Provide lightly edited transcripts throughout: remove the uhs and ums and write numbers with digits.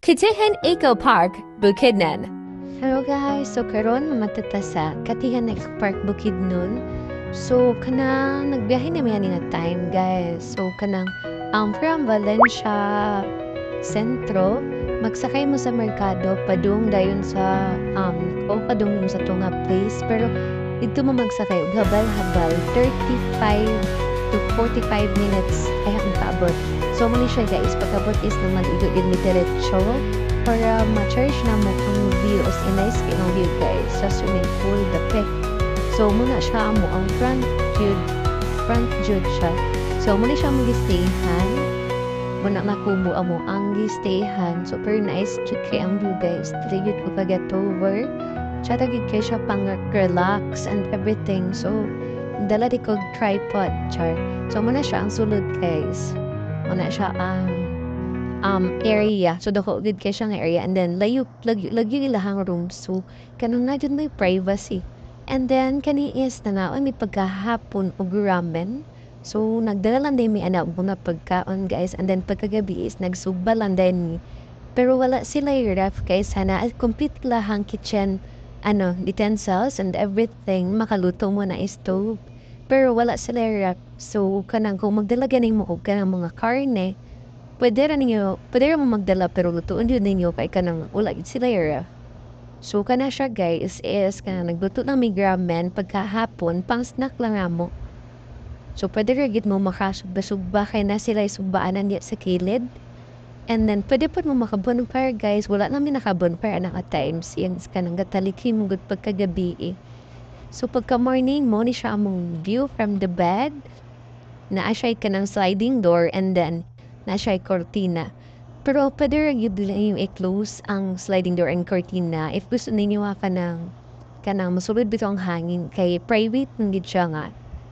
Katihan Eco Park, Bukidnon. Hello guys, so karon mamatata sa Katihan Eco Park Bukidnon. So kanang nagbiyahe na may nga time guys. So kanang from Valencia Sentro, magsakay mo sa merkado padung dayon sa o padung sa tunga place, pero dito mo magsakay og habal-habal 35 to 45 minutes ay ang kaabot. So mali siya guys, pagkabot is naman igod ni diretso para ma-charge na mo ang view as in nice kinong view guys sa swimming pool dape. So muna siya mo ang front jud siya. So muna siya mag-stayhan. Muna makubo mo ang stayhan. Super nice jud kay ang view guys. Dili jud ko ka-get over. Tsada gid kay siya pang relax and everything. So dala di ko tripod char. So muna siya ang sulod guys. Muna siya ang area. So dako gid kay siya nga area, and then lagi ilahang room. So kanang na jud may privacy. And then kani is tanaw may pagkahapon og ramen. So nagdala lang din may anak mo na pagkaon guys, and then pagkagabi is nagsugba lang din ni. Pero wala sila yung ref guys, sana complete lahang kitchen utensils and everything, makaluto mo na stove. Pero wala sila ref. So kanang kung magdala ganing mo og kanang mga karne, pwede ra mo magdala pero lutuon yun ninyo kay kanang wala gid sila ref. So kana siya guys is kanang nagluto ng may ramen pagkahapon, pang snack lang mo. So pwede ra gid mo makasugba kay na sila sugbaanan diya sa kilid. And then pwede po mo makabonfire guys. Wala namin nakabonfire na at times. Yung kanang gatalikin mo gud pagkagabi eh. So pagka morning mo ni siya among view from the bed. Naa siya kanang sliding door, and then naa siya cortina. Pero pwede ra gyud yung i-close ang sliding door and cortina if gusto ninyo kanang masulod bitaw ang hangin kay private gid siya nga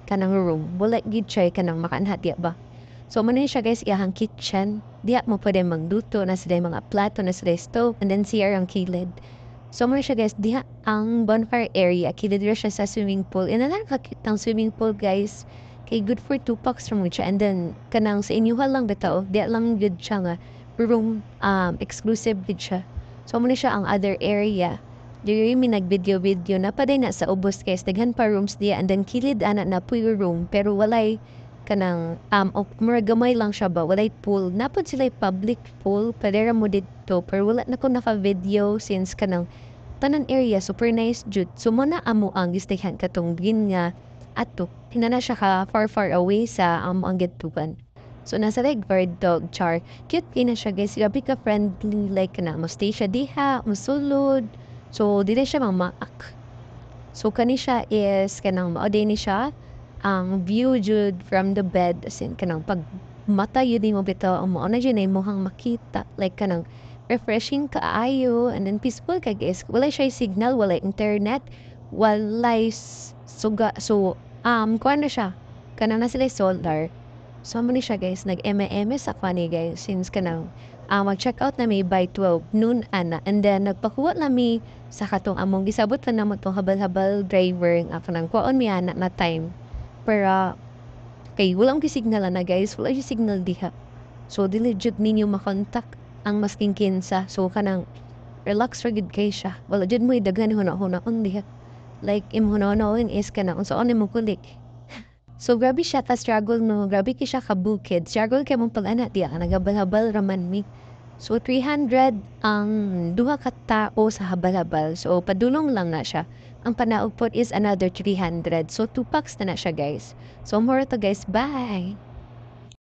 kanang room. Wala gid siya kanang makaanhat diya ba. So man siya guys iyahang kitchen. Diya mo pwede magluto na sila mga plato, na sila stove, and then CR ang kilid. So man siya guys diha ang bonfire area, kilid ra siya sa swimming pool. Inalang kakit ang swimming pool guys. Kay good for 2 packs from siya, and then kanang sa inyuha lang bitaw diya lang good siya nga room exclusive gid siya. So man siya ang other area. Diri mi nag-video na paday na sa ubos guys, daghan pa rooms diya, and then kilid ana na puyo room pero walay kanang gamay lang siya ba, walay pool. Napod sila public pool, padera mo dito, pero wala na ko naka-video since kanang tanan area super nice jud. So muna amo ang gistayhan katong gin nga ato hinana siya ka far away sa ang gituban. So nasa Redguard dog char, cute kay na siya guys, grabe ka friendly, like na mo stay siya diha, masulod. So dili siya mamaak. So kani siya is kanang mao ni siya ang view jud from the bed, as in kanang pag mata yun mo bitaw ang mao na jud ay mohang makita, like kanang refreshing kaayo, and then peaceful ka guys. Walay siya signal, walay internet, walay suga. So kuan na siya kanang na sila solar. So mo ni siya guys, nag-eme sa kwani guys since kanang mag-check out na may by 12 noon ana, and then nagpakuha na mi sa katong among gisabot pa namo tong habal-habal driver nga kanang kuon mi ana na time. Para kay wala akong signal na guys, wala yung signal diha. So dili jud ninyo makontak ang masking kinsa. So kanang relax ra gid kay siya. Wala jud mo daghan huna-hunaon diha. Like imhunaon is kanang unsaon mo kulik. So grabe siya ka struggle no, grabe kay siya ka bukid. Struggle kay mong pag-ana diha nagabal-habal raman mi. So 300 ang duha ka tao sa habal-habal. So padulong lang na siya. Ang panaog po is another 300. So 2 packs na siya guys. So more to guys. Bye!